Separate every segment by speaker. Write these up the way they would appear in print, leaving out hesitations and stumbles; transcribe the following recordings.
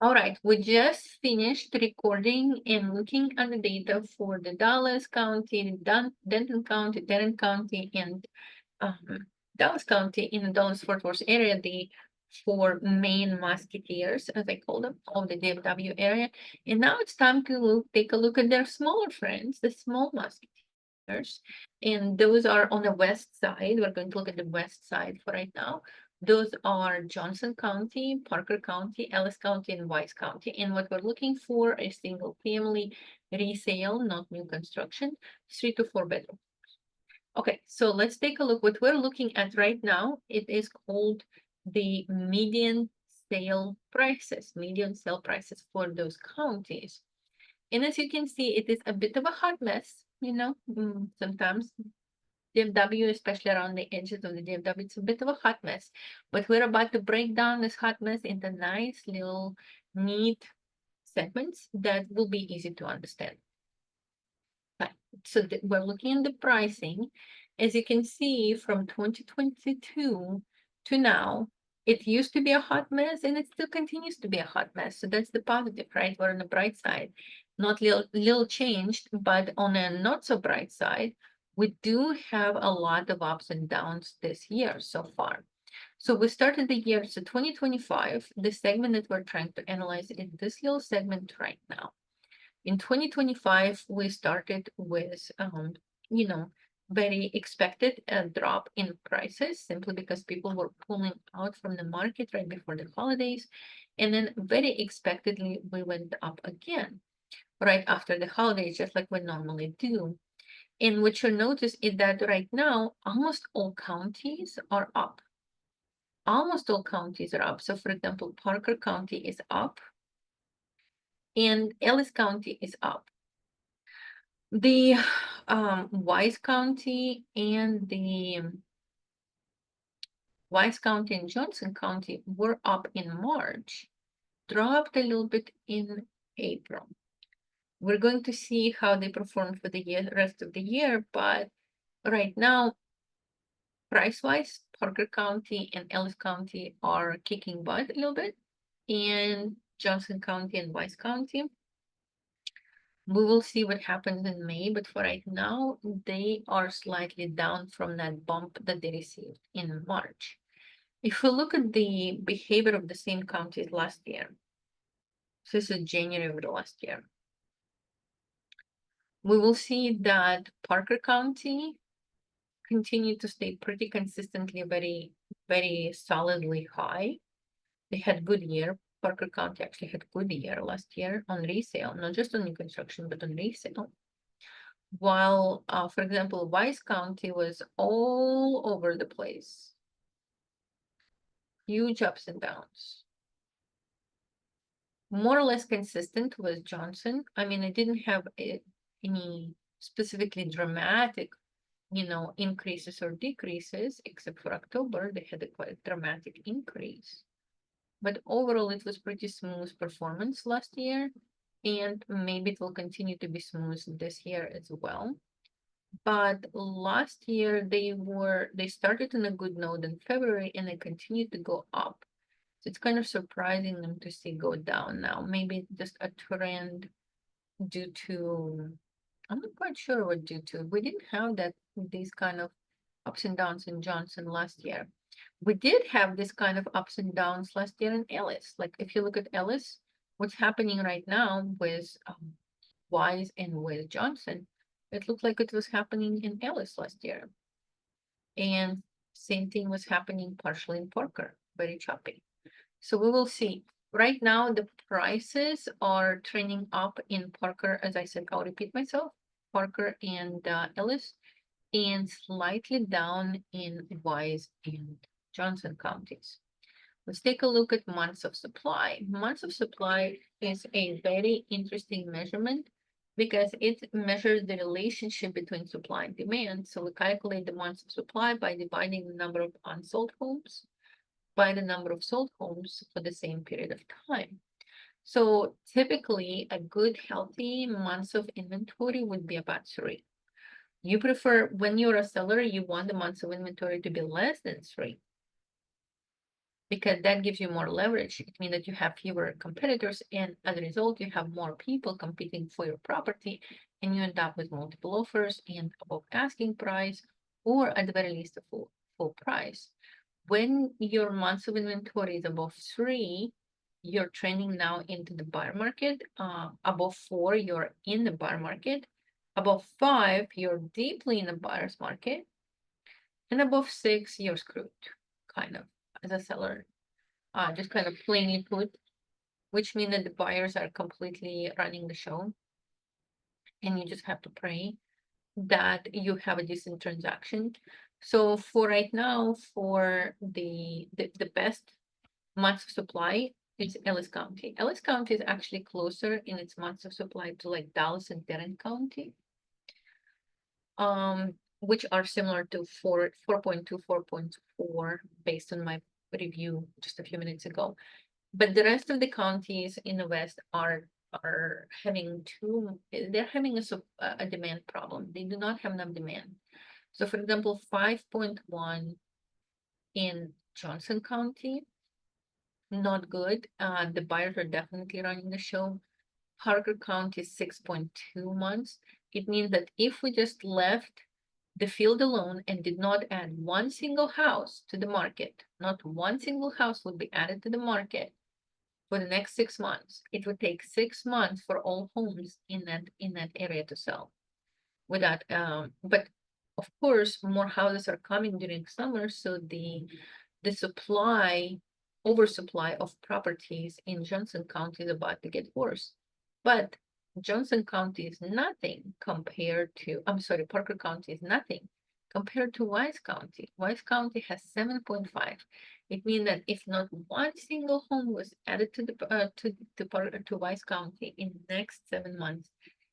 Speaker 1: All right, we just finished recording and looking at the data for the Dallas County, Denton County, Tarrant County, and Dallas County in the Dallas-Fort Worth area, the four main musketeers, as I call them, of the DFW area. And now it's time to take a look at their smaller friends, the small musketeers. And those are on the west side. We're going to look at the west side for right now. Those are Johnson County, Parker County, Ellis County, and Wise County. And what we're looking for is single family resale, not new construction, 3 to 4 bedroom. Okay, so let's take a look. What we're looking at right now, it is called the median sale prices for those counties. And as you can see, it is a bit of a hot mess, sometimes DFW, especially around the edges of the DFW, it's a bit of a hot mess. But we're about to break down this hot mess into nice little neat segments that will be easy to understand. So we're looking at the pricing. As you can see, from 2022 to now, it used to be a hot mess and it still continues to be a hot mess. So that's the positive, right? We're on the bright side. Not little changed, but on a not so bright side, we do have a lot of ups and downs this year so far. So we started the year, so 2025, the segment that we're trying to analyze is this little segment right now. In 2025, we started with, very expected drop in prices simply because people were pulling out from the market right before the holidays. And then very expectedly, we went up again right after the holidays, just like we normally do. And what you'll notice is that right now, almost all counties are up. Almost all counties are up. So for example, Parker County is up and Ellis County is up. The Wise County and Johnson County were up in March, dropped a little bit in April. We're going to see how they perform for the rest of the year, but right now, price-wise, Parker County and Ellis County are kicking butt a little bit, and Johnson County and Wise County. We will see what happens in May, but for right now, they are slightly down from that bump that they received in March. If we look at the behavior of the same counties last year, so this is January of the last year, we will see that Parker County continued to stay pretty consistently very, very solidly high. They had good year. Parker County actually had good year last year on resale, not just on new construction, but on resale. While, for example, Wise County was all over the place. Huge ups and downs. More or less consistent with Johnson. I mean, it didn't have any specifically dramatic, increases or decreases, except for October, they had a quite dramatic increase. But overall, it was pretty smooth performance last year, and maybe it will continue to be smooth this year as well. But last year they started on a good note in February and they continued to go up. So it's kind of surprising them to see go down now. Maybe just a trend due to, I'm not quite sure what due to. We didn't have these kind of ups and downs in Johnson last year. We did have this kind of ups and downs last year in Ellis. Like if you look at Ellis, what's happening right now with Wise and with Johnson, it looked like it was happening in Ellis last year. And same thing was happening partially in Parker, very choppy. So we will see. Right now, the prices are trending up in Parker. As I said, I'll repeat myself, Parker and Ellis, and slightly down in Wise and Johnson counties. Let's take a look at months of supply. Months of supply is a very interesting measurement because it measures the relationship between supply and demand. So we calculate the months of supply by dividing the number of unsold homes by the number of sold homes for the same period of time. So typically, a good, healthy months of inventory would be about 3. You prefer, when you're a seller, you want the months of inventory to be less than 3. because that gives you more leverage. It means that you have fewer competitors, and as a result, you have more people competing for your property, and you end up with multiple offers and above asking price, or at the very least, a full price. When your months of inventory is above 3, you're trending now into the buyer market. Above 4, you're in the buyer market. Above 5, you're deeply in the buyer's market. And above 6, you're screwed, kind of, as a seller. Just kind of plainly put, which means that the buyers are completely running the show. And you just have to pray that you have a decent transaction. So for right now, for the best months of supply is Ellis County. Ellis County is actually closer in its months of supply to like Dallas and Tarrant County, which are similar to 4.2, 4.4 based on my review just a few minutes ago. But the rest of the counties in the West are having they're having a demand problem. They do not have enough demand. So for example, 5.1 in Johnson County, not good. The buyers are definitely running the show. Parker County is 6.2 months. It means that if we just left the field alone and did not add one single house to the market, not one single house would be added to the market for the next 6 months. It would take 6 months for all homes in that area to sell. Without, but of course, more houses are coming during summer, so the oversupply of properties in Johnson County is about to get worse. But Johnson County is nothing compared to, I'm sorry, Parker County is nothing compared to Wise County. Wise County has 7.5. It means that if not one single home was added to Wise County in the next 7 months,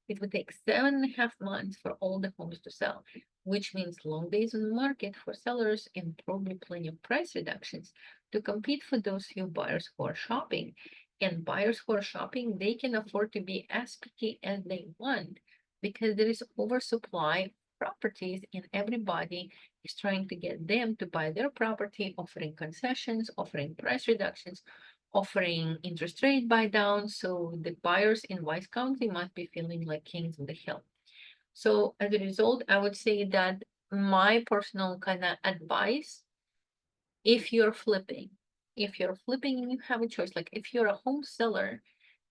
Speaker 1: it would take 7.5 months for all the homes to sell, which means long days on the market for sellers and probably plenty of price reductions to compete for those few buyers who are shopping. And buyers who are shopping, they can afford to be as picky as they want because there is oversupply properties and everybody is trying to get them to buy their property, offering concessions, offering price reductions, offering interest rate buy down. So the buyers in Wise County must be feeling like kings of the hill. So as a result, I would say that my personal kind of advice, if you're flipping and you have a choice, like if you're a home seller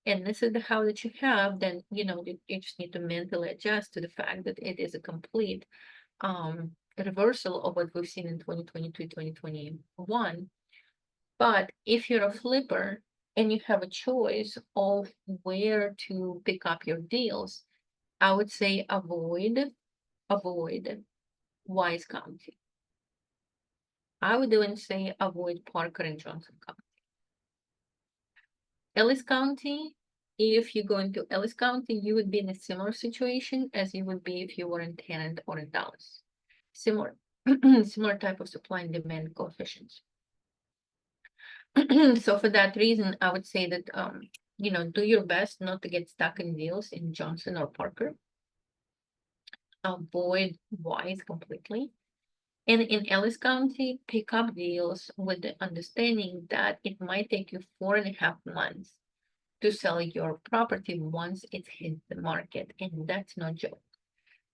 Speaker 1: and this is the house that you have, then you just need to mentally adjust to the fact that it is a complete reversal of what we've seen in 2022, 2021. But if you're a flipper and you have a choice of where to pick up your deals, I would say avoid Wise County. I would even say avoid Parker and Johnson County. Ellis County, if you go into Ellis County, you would be in a similar situation as you would be if you were in Tarrant or in Dallas. Similar, similar type of supply and demand coefficients. So for that reason, I would say that, do your best not to get stuck in deals in Johnson or Parker. Avoid Wise completely. And in Ellis County, pick up deals with the understanding that it might take you 4.5 months to sell your property once it hits the market. And that's no joke.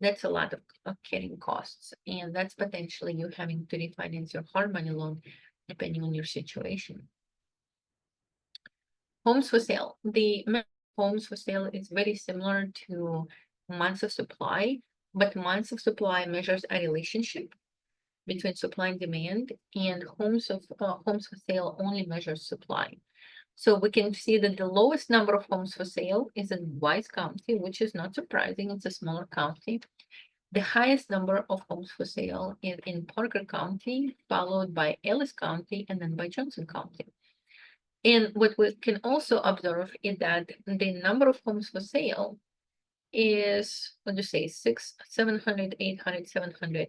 Speaker 1: That's a lot of carrying costs. And that's potentially you having to refinance your hard money loan, depending on your situation. Homes for sale. The homes for sale is very similar to months of supply, but months of supply measures a relationship between supply and demand, and homes for sale only measures supply. So we can see that the lowest number of homes for sale is in Wise County, which is not surprising. It's a smaller county. The highest number of homes for sale is in Parker County, followed by Ellis County, and then by Johnson County. And what we can also observe is that the number of homes for sale is, what do you say, 700, 800, 700,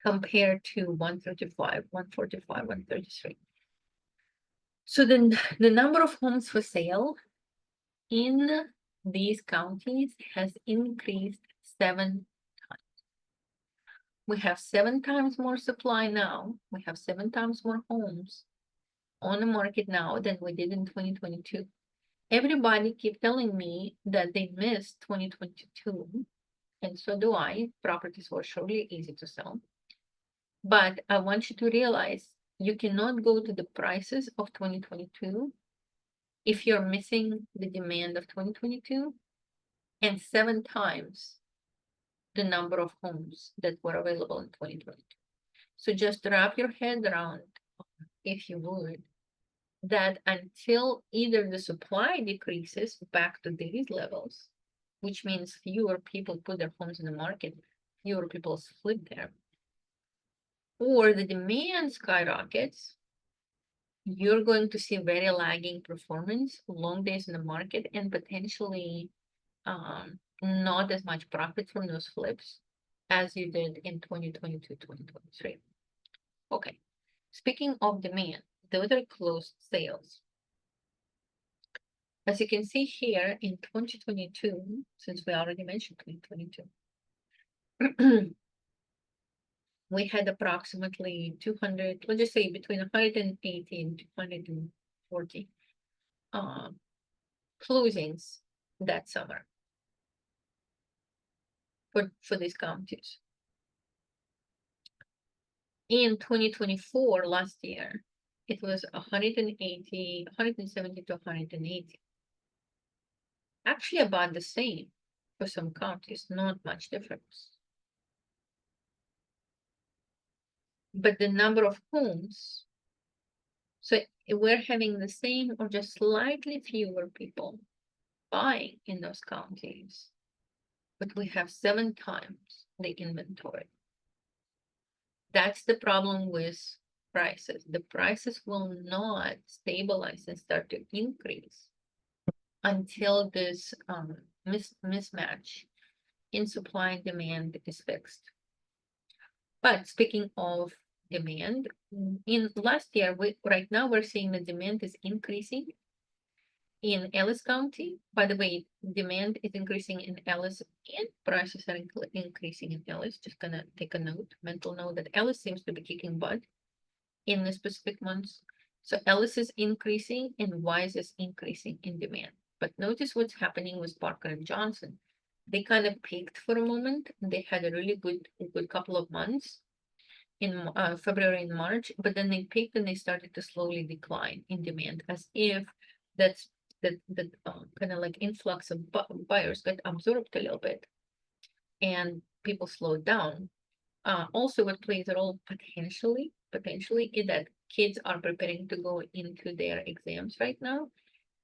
Speaker 1: compared to 135, 145, 133. So then the number of homes for sale in these counties has increased 7 times. We have 7 times more supply now. We have 7 times more homes on the market now than we did in 2022. Everybody keep telling me that they missed 2022, and so do I. Properties were surely easy to sell. But I want you to realize you cannot go to the prices of 2022 if you're missing the demand of 2022 and 7 times the number of homes that were available in 2022. So just wrap your head around, if you would, that until either the supply decreases back to these levels, which means fewer people put their homes in the market, fewer people flip there, or the demand skyrockets, you're going to see very lagging performance, long days in the market, and potentially not as much profit from those flips as you did in 2022, 2023. Okay, speaking of demand, those are closed sales. As you can see here in 2022, since we already mentioned 2022, we had approximately 200, let's just say between 180 and 240 closings that summer for these counties. In 2024, last year, it was 170 to 180. Actually about the same for some counties, not much difference. But the number of homes, so we're having the same or just slightly fewer people buying in those counties, but we have 7 times the inventory. That's the problem with prices. The prices will not stabilize and start to increase until this mismatch in supply and demand is fixed. But speaking of demand, in last year, right now we're seeing the demand is increasing in Ellis County. By the way, demand is increasing in Ellis and prices are increasing in Ellis. Just gonna take a note, mental note, that Ellis seems to be kicking butt in the specific months. So Ellis is increasing and Wise is increasing in demand. But notice what's happening with Parker and Johnson. They kind of peaked for a moment. They had a really good couple of months in February and March, but then they peaked and they started to slowly decline in demand, as if that's that kind of like influx of buyers got absorbed a little bit and people slowed down. Also, what plays a role potentially is that kids are preparing to go into their exams right now,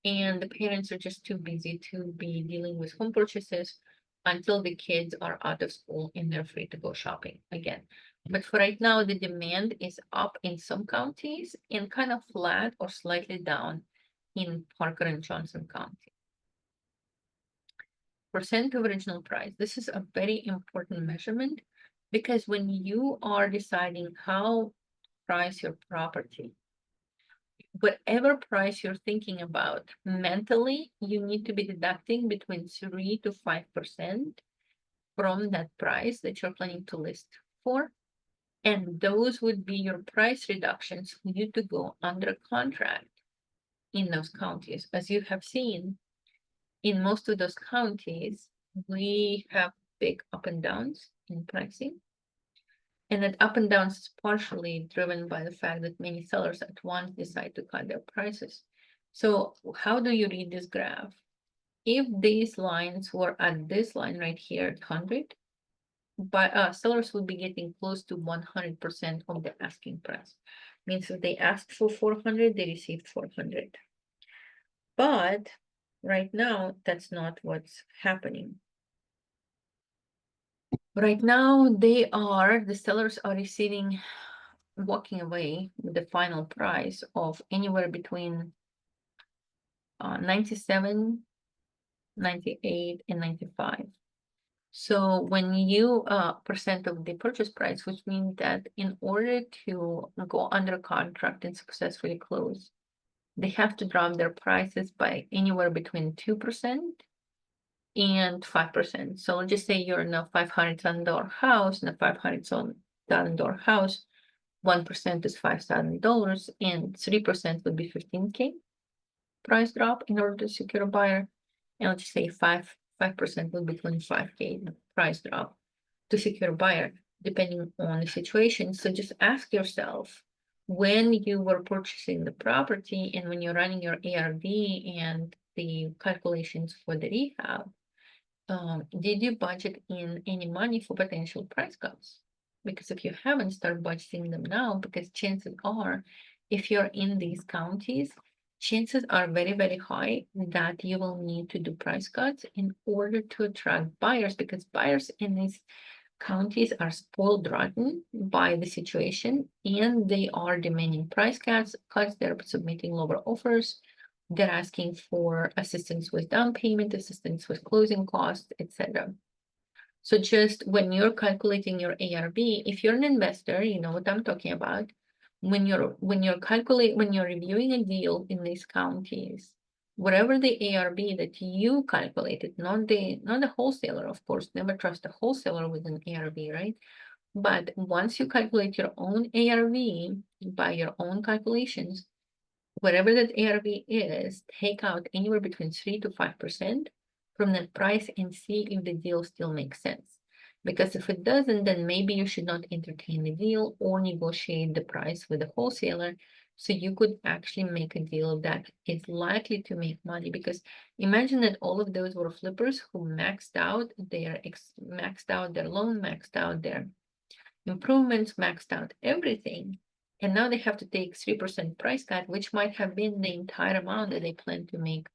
Speaker 1: and the parents are just too busy to be dealing with home purchases until the kids are out of school and they're free to go shopping again. But for right now, the demand is up in some counties and kind of flat or slightly down in Parker and Johnson County. Percent of original price. This is a very important measurement because when you are deciding how to price your property, whatever price you're thinking about, mentally, you need to be deducting between 3 to 5% from that price that you're planning to list for. And those would be your price reductions for you to go under contract in those counties. As you have seen, in most of those counties, we have big up and downs in pricing. And that up and downs is partially driven by the fact that many sellers at once decide to cut their prices. So how do you read this graph? If these lines were at this line right here at 100, but sellers would be getting close to 100% of the asking price. Means if they asked for 400, they received 400. But right now, that's not what's happening. Right now, the sellers are walking away with the final price of anywhere between 97, 98, and 95. So when you percent of the purchase price, which means that in order to go under contract and successfully close, they have to drop their prices by anywhere between 2% and 5%. So let's just say you're in a $500,000 house, in a $500,000 house, 1% is $5,000, and 3% would be 15K price drop in order to secure a buyer. And let's just say 5% would be 25K price drop to secure a buyer, depending on the situation. So just ask yourself, when you were purchasing the property and when you're running your ARV and the calculations for the rehab, did you budget in any money for potential price cuts? Because if you haven't, start budgeting them now, because chances are, if you're in these counties, chances are very, very high that you will need to do price cuts in order to attract buyers, because buyers in these counties are spoiled rotten by the situation, and they are demanding price cuts. They're submitting lower offers. They're asking for assistance with down payment, assistance with closing costs, etc. So just when you're calculating your ARV, if you're an investor, you know what I'm talking about. When you're reviewing a deal in these counties, whatever the ARV that you calculated, not the wholesaler, of course, never trust a wholesaler with an ARV, right? But once you calculate your own ARV by your own calculations, whatever that ARV is, take out anywhere between 3 to 5% from that price and see if the deal still makes sense. Because if it doesn't, then maybe you should not entertain the deal or negotiate the price with the wholesaler. So you could actually make a deal that is likely to make money. Because imagine that all of those were flippers who maxed out their loan, maxed out their improvements, maxed out everything. And now they have to take 3% price cut, which might have been the entire amount that they plan to make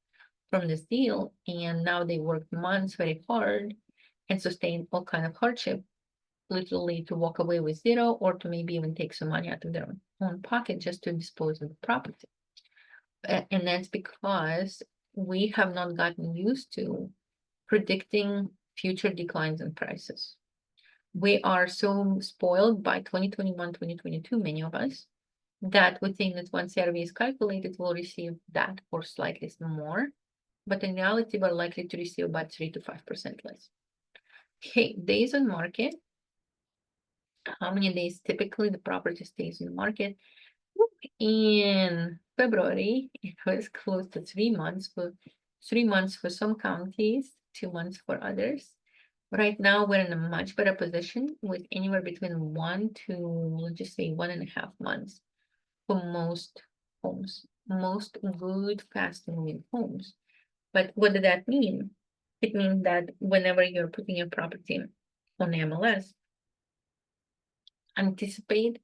Speaker 1: from this deal. And now they worked months very hard and sustained all kind of hardship, literally to walk away with zero, or to maybe even take some money out of their own pocket just to dispose of the property. And that's because we have not gotten used to predicting future declines in prices. We are so spoiled by 2021, 2022, many of us, that we think that once CRV is calculated, we'll receive that or slightly more. But in reality, we're likely to receive about 3 to 5% less. Okay, days on market. How many days typically the property stays in the market? In February, it was close to 3 months for some counties, 2 months for others. Right now, we're in a much better position with anywhere between 1 to, let's just say, 1.5 months for most homes, most good, fast-moving homes. But what does that mean? It means that whenever you're putting your property on MLS, anticipate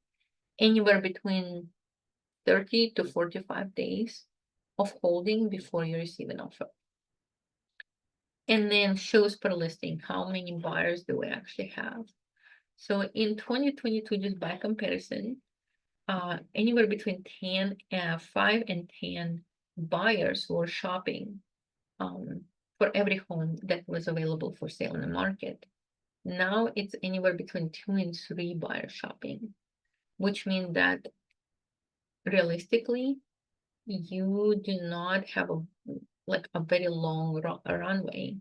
Speaker 1: anywhere between 30 to 45 days of holding before you receive an offer. And then shows per listing, how many buyers do we actually have? So in 2022, just by comparison, anywhere between 5 and 10 buyers were shopping for every home that was available for sale in the market. Now it's anywhere between 2 and 3 buyers shopping, which means that realistically, you do not have a very long runway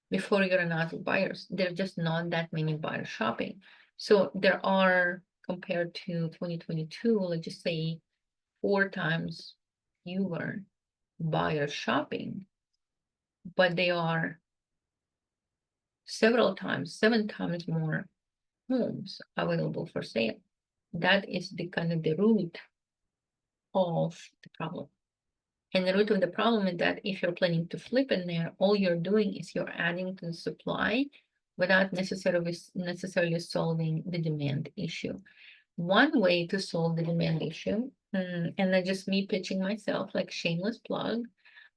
Speaker 1: before you run out of buyers. There are just not that many buyers shopping. So there are, compared to 2022, let's just say 4 times fewer buyers shopping, but they are several times, 7 times more homes available for sale. That is the kind of the root of the problem. And the root of the problem is that if you're planning to flip in there, all you're doing is you're adding to the supply without necessarily solving the demand issue. One way to solve the demand issue, and that's just me pitching myself, like shameless plug,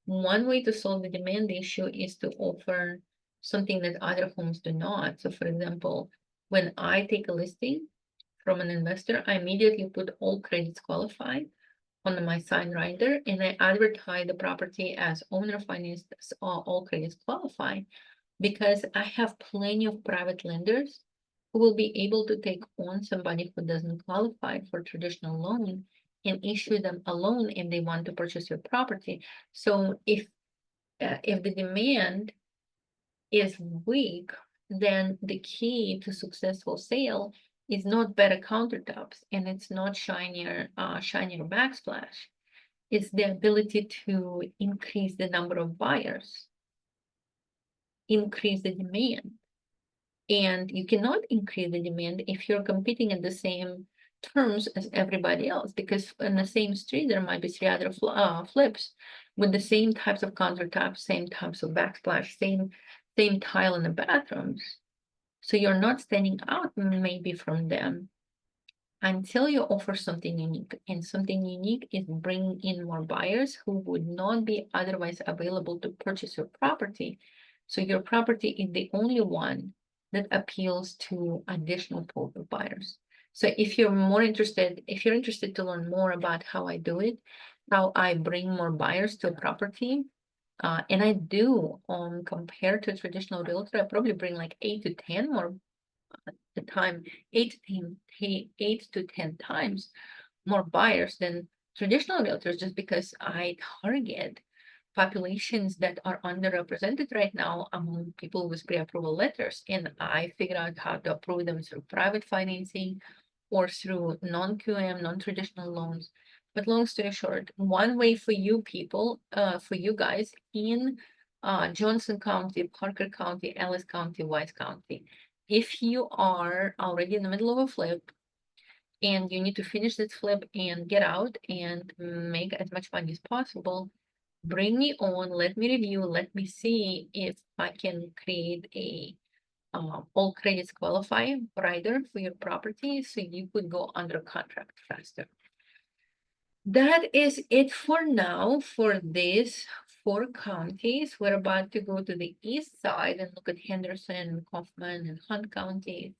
Speaker 1: one way to solve the demand issue is to offer something that other homes do not. So for example, when I take a listing from an investor, I immediately put all credits qualified on my sign rider, and I advertise the property as owner financed, all credits qualify, because I have plenty of private lenders who will be able to take on somebody who doesn't qualify for traditional loan and issue them a loan if they want to purchase your property. So if the demand is weak, then the key to successful sale is not better countertops and it's not shinier backsplash. It's the ability to increase the number of buyers, increase the demand. And you cannot increase the demand if you're competing in the same terms as everybody else, because in the same street, there might be three other flips with the same types of countertops, same types of backsplash, same tile in the bathrooms. So you're not standing out maybe from them until you offer something unique. And something unique is bringing in more buyers who would not be otherwise available to purchase your property. So your property is the only one that appeals to additional pool of buyers. So if you're interested to learn more about how I do it, how I bring more buyers to a property, and I do, compared to a traditional realtor, I probably bring like 8 to 10 more the time, 8 to 10 times more buyers than traditional realtors, just because I target populations that are underrepresented right now among people with pre-approval letters. And I figured out how to approve them through private financing or through non-QM, non-traditional loans. But long story short, one way for you people, for you guys in Johnson County, Parker County, Ellis County, Wise County, if you are already in the middle of a flip and you need to finish this flip and get out and make as much money as possible, bring me on, let me review, let me see if I can create a all credits qualify rider for your property so you could go under contract faster. That is it for now for these 4 counties. We're about to go to the east side and look at Henderson, Kaufman, and Hunt counties.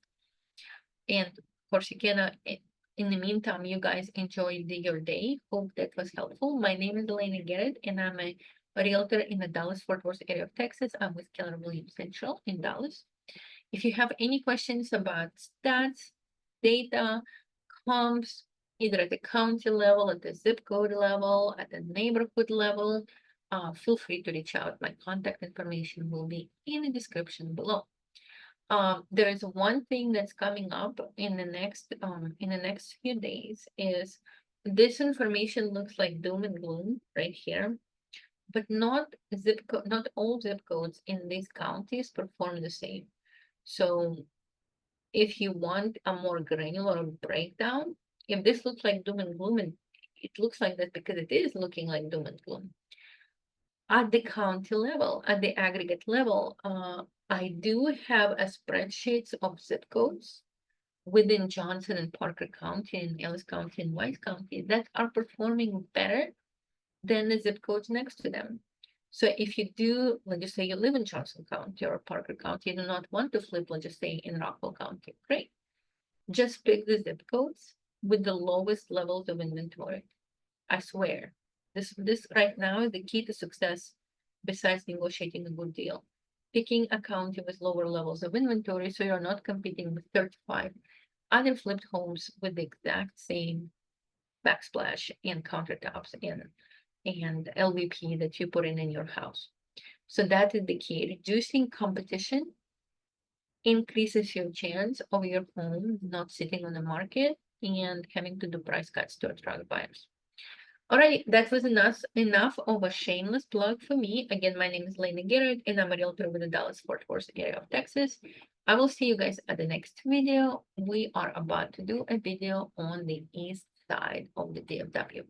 Speaker 1: And of course, you can, in the meantime, you guys enjoy your day. Hope that was helpful. My name is Elena, and I'm a realtor in the Dallas-Fort Worth area of Texas. I'm with Keller Williams Central in Dallas. If you have any questions about stats, data, comps, either at the county level, at the zip code level, at the neighborhood level, feel free to reach out. My contact information will be in the description below. There is one thing that's coming up in the next few days is this information looks like doom and gloom right here, but not all zip codes in these counties perform the same. So if you want a more granular breakdown, if this looks like doom and gloom, and it looks like that because it is looking like doom and gloom. At the county level, at the aggregate level, I do have a spreadsheet of zip codes within Johnson and Parker County and Ellis County and Wise County that are performing better than the zip codes next to them. So if you do, let's just say you live in Johnson County or Parker County, you do not want to flip, let's just say in Rockwell County, great. Just pick the zip codes with the lowest levels of inventory. I swear, this right now is the key to success besides negotiating a good deal. Picking a county with lower levels of inventory so you're not competing with 35 other flipped homes with the exact same backsplash and countertops and LVP that you put in your house. So that is the key. Reducing competition increases your chance of your home not sitting on the market and having to do price cuts to attract buyers. All right, that was enough of a shameless plug for me. Again, my name is Elena, and I'm a realtor with the Dallas-Fort Worth area of Texas. I will see you guys at the next video. We are about to do a video on the east side of the DFW.